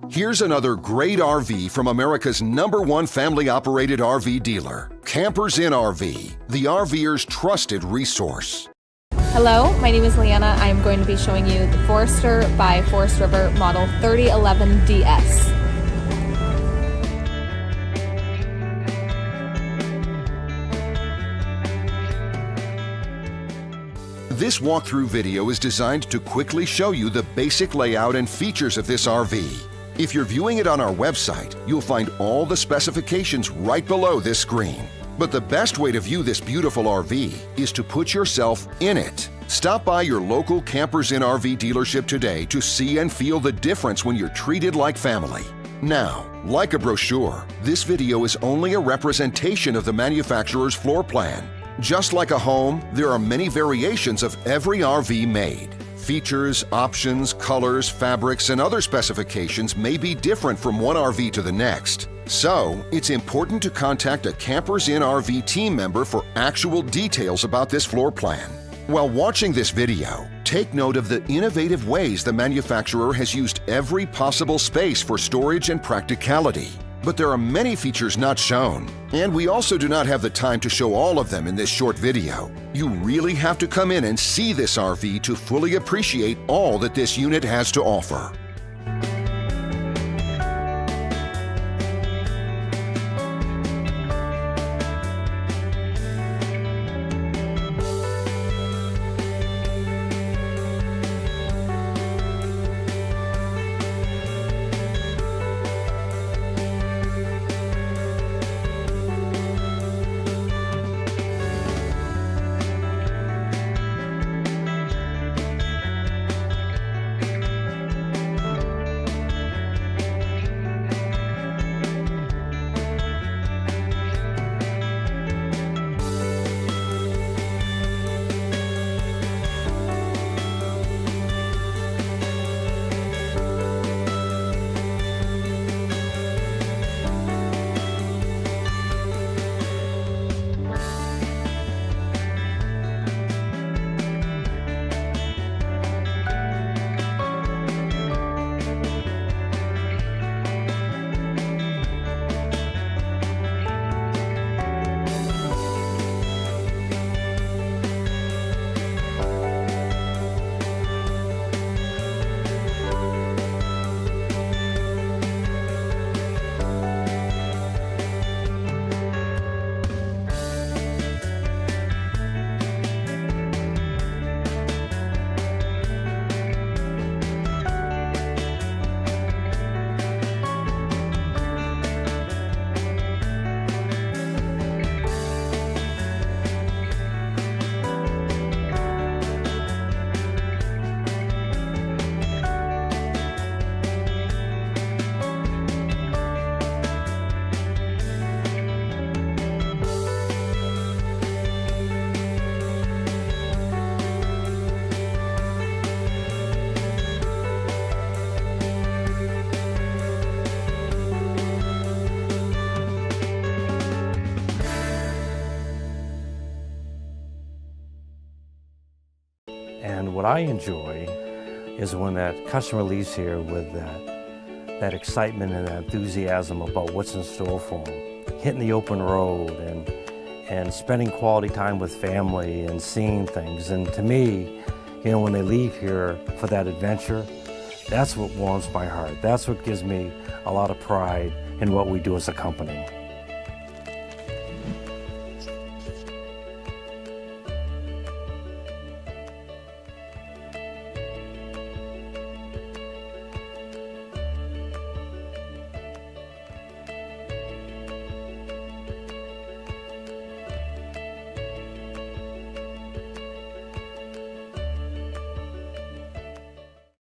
Here's another great RV from America's #1 family-operated RV dealer, Campers Inn RV, the RVer's trusted resource. Hello, my name is Leanna. I am going to be showing you the Forester by Forest River Model 3011 DS. This walkthrough video is designed to quickly show you the basic layout and features of this RV. If you're viewing it on our website, you'll find all the specifications right below this screen. But the best way to view this beautiful RV is to put yourself in it. Stop by your local Campers Inn RV dealership today to see and feel the difference when you're treated like family. Now, like a brochure, this video is only a representation of the manufacturer's floor plan. Just like a home, there are many variations of every RV made. Features, options, colors, fabrics, and other specifications may be different from one RV to the next. So, it's important to contact a Campers Inn RV team member for actual details about this floor plan. While watching this video, take note of the innovative ways the manufacturer has used every possible space for storage and practicality. But there are many features not shown, and we also do not have the time to show all of them in this short video. You really have to come in and see this RV to fully appreciate all that this unit has to offer. And what I enjoy is when that customer leaves here with that excitement and that enthusiasm about what's in store for them. Hitting the open road and spending quality time with family and seeing things. And to me, you know, when they leave here for that adventure, that's what warms my heart. That's what gives me a lot of pride in what we do as a company.